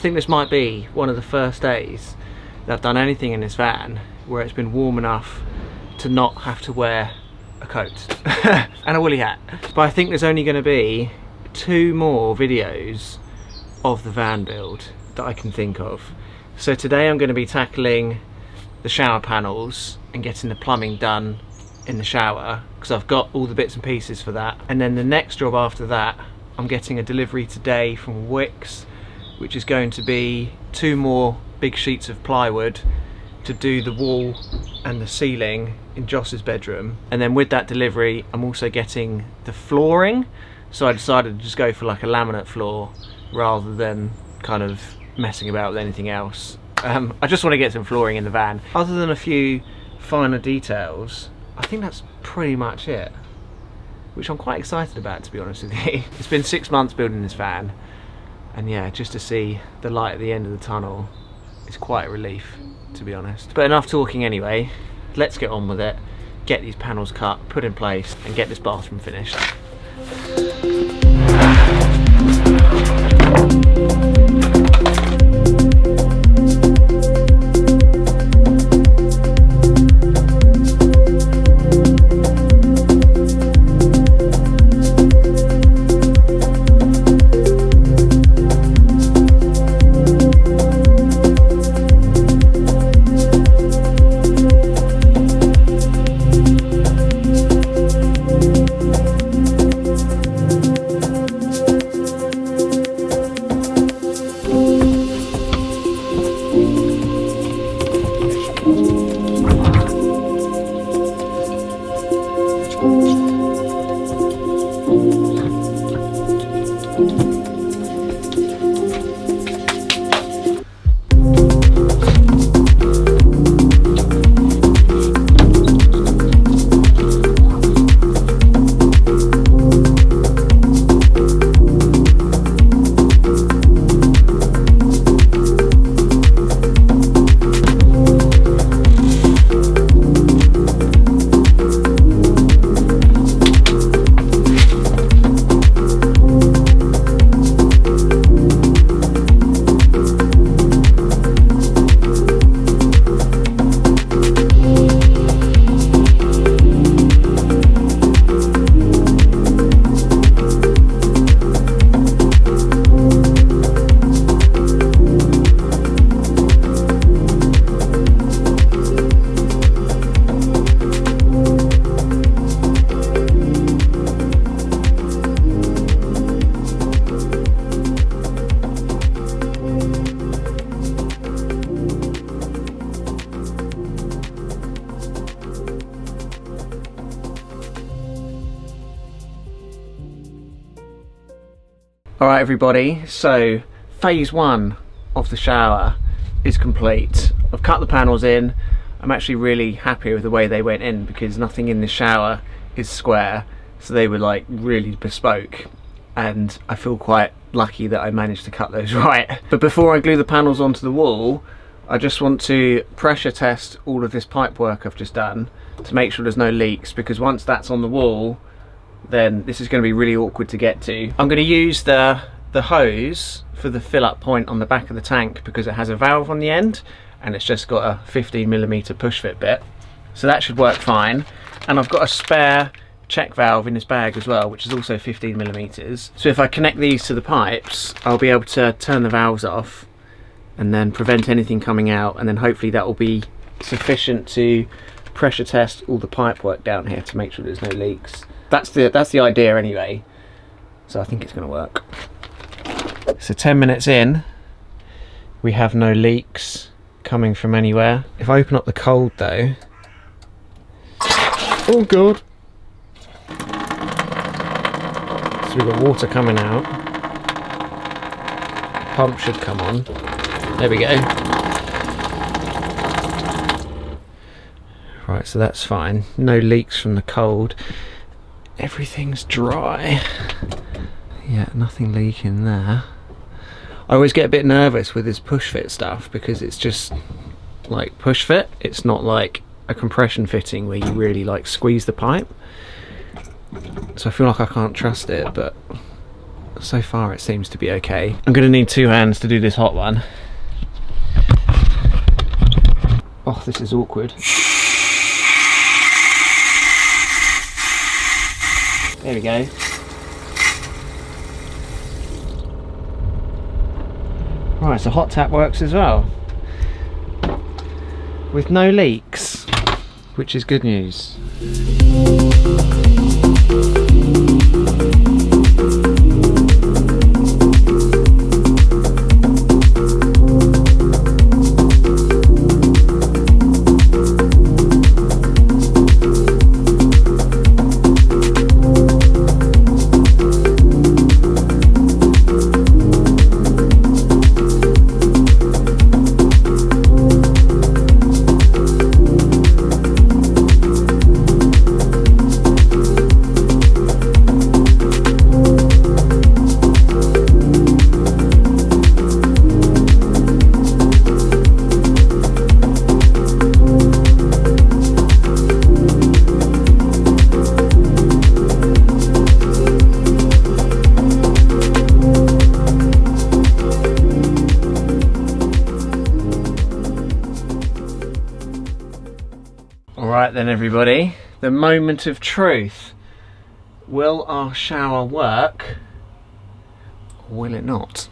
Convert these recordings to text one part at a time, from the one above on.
think this might be one of the first days that I've done anything in this van where it's been warm enough to not have to wear a coat and a woolly hat. But I think there's only going to be 2 more videos of the van build that I can think of. So today I'm going to be tackling the shower panels and getting the plumbing done in the shower, because I've got all the bits and pieces for that. And then the next job after that, I'm getting a delivery today from Wix, which is going to be 2 more big sheets of plywood to do the wall and the ceiling in Joss's bedroom. And then with that delivery, I'm also getting the flooring. So I decided to just go for like a laminate floor rather than kind of messing about with anything else. I just want to get some flooring in the van. Other than a few finer details, I think that's pretty much it, which I'm quite excited about, to be honest with you. It's been 6 months building this van, and yeah, just to see the light at the end of the tunnel is quite a relief, to be honest. But enough talking anyway, let's get on with it, get these panels cut, put in place, and get this bathroom finished. Alright everybody, so phase 1 of the shower is complete. I've cut the panels in. I'm actually really happy with the way they went in, because nothing in the shower is square, so they were like really bespoke, and I feel quite lucky that I managed to cut those right. But before I glue the panels onto the wall, I just want to pressure test all of this pipe work I've just done to make sure there's no leaks, because once that's on the wall, then this is going to be really awkward to get to. I'm going to use the hose for the fill up point on the back of the tank, because it has a valve on the end and it's just got a 15mm push fit bit, so that should work fine. And I've got a spare check valve in this bag as well, which is also 15mm. So if I connect these to the pipes, I'll be able to turn the valves off and then prevent anything coming out, and then hopefully that will be sufficient to pressure test all the pipe work down here to make sure there's no leaks. That's the idea anyway, so I think it's going to work. So 10 minutes in, we have no leaks coming from anywhere. If I open up the cold though, oh god, so we've got water coming out, pump should come on, there we go. Right, so that's fine, no leaks from the cold. Everything's dry. Yeah, nothing leaking there. I always get a bit nervous with this push fit stuff, because it's just like push fit. It's not like a compression fitting where you really like squeeze the pipe. So I feel like I can't trust it, but so far it seems to be okay. I'm gonna need 2 hands to do this hot one. Oh, this is awkward. There we go. Right, so hot tap works as well, with no leaks, which is good news. Alright then everybody, the moment of truth. Will our shower work, or will it not?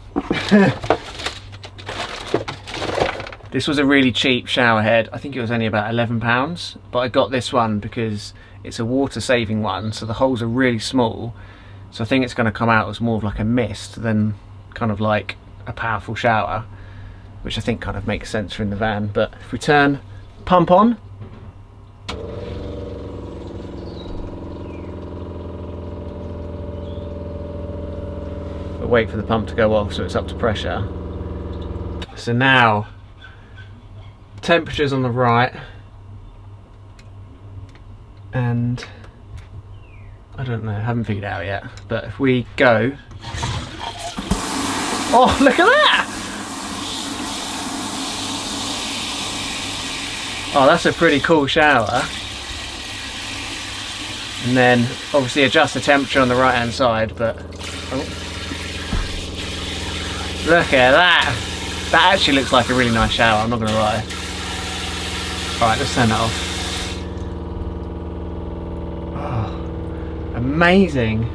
This was a really cheap shower head. I think it was only about £11, but I got this one because it's a water saving one, so the holes are really small, so I think it's going to come out as more of like a mist than kind of like a powerful shower, which I think kind of makes sense for in the van. But if we turn pump on, but wait for the pump to go off so it's up to pressure. So now temperature's on the right, and I don't know, I haven't figured it out yet, but if we go, oh look at that! Oh, that's a pretty cool shower. And then obviously adjust the temperature on the right hand side, but oh, look at that! That actually looks like a really nice shower, I'm not gonna lie. Alright, let's turn that off. Oh, amazing.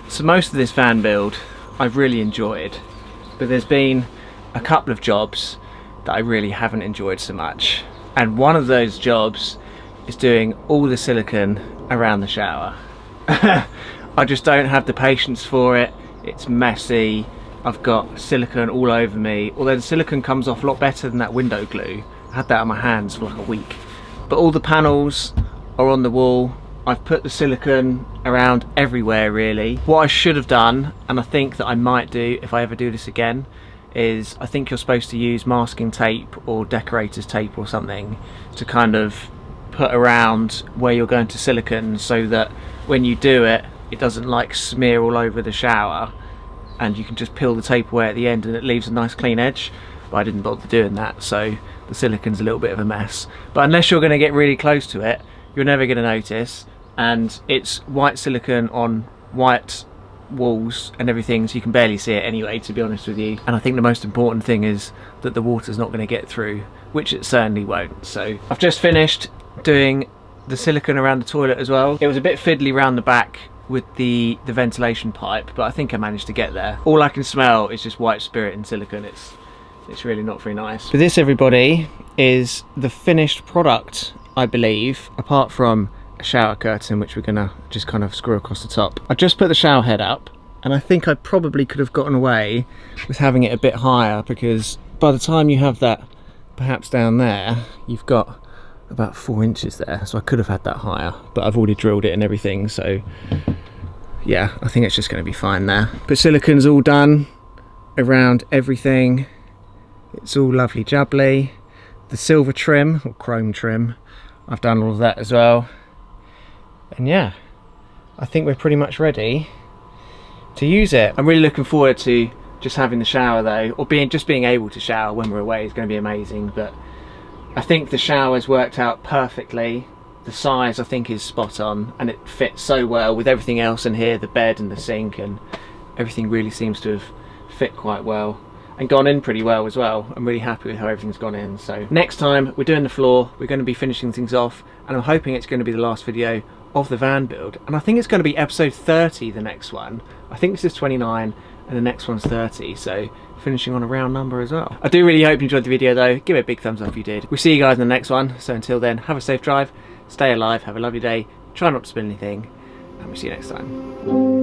So most of this van build I've really enjoyed, but there's been a couple of jobs that I really haven't enjoyed so much, and one of those jobs is doing all the silicone around the shower. I just don't have the patience for it. It's messy, I've got silicone all over me, although the silicone comes off a lot better than that window glue. I had that on my hands for like a week, but all the panels are on the wall. I've put the silicone around everywhere really. What I should have done, and I think that I might do if I ever do this again, is I think you're supposed to use masking tape or decorator's tape or something to kind of put around where you're going to silicone, so that when you do it, it doesn't like smear all over the shower, and you can just peel the tape away at the end and it leaves a nice clean edge. But I didn't bother doing that, so the silicone's a little bit of a mess. But unless you're going to get really close to it, you're never going to notice. And it's white silicone on white walls and everything, so you can barely see it anyway, to be honest with you. And I think the most important thing is that the water's not going to get through, which it certainly won't. So I've just finished doing the silicone around the toilet as well. It was a bit fiddly round the back with the ventilation pipe, but I think I managed to get there. All I can smell is just white spirit and silicone. It's really not very nice. But this, everybody, is the finished product, I believe, apart from a shower curtain which we're gonna just kind of screw across the top. I just put the shower head up, and I think I probably could have gotten away with having it a bit higher, because by the time you have that perhaps down there, you've got about 4 inches there, so I could have had that higher, but I've already drilled it and everything, so yeah, I think it's just going to be fine there. But silicone's all done around everything. It's all lovely jubbly. The silver trim, or chrome trim, I've done all of that as well. And yeah, I think we're pretty much ready to use it. I'm really looking forward to just having the shower though, or just being able to shower when we're away is going to be amazing. But I think the shower's worked out perfectly. The size I think is spot on, and it fits so well with everything else in here, the bed and the sink, and everything really seems to have fit quite well and gone in pretty well as well. I'm really happy with how everything's gone in. So next time we're doing the floor, we're going to be finishing things off, and I'm hoping it's going to be the last video of the van build, and I think it's going to be episode 30, the next one. I think this is 29 and the next one's 30, so finishing on a round number as well. I do really hope you enjoyed the video though. Give it a big thumbs up if you did. We'll see you guys in the next one, so until then, have a safe drive, stay alive, have a lovely day, try not to spill anything, and we'll see you next time.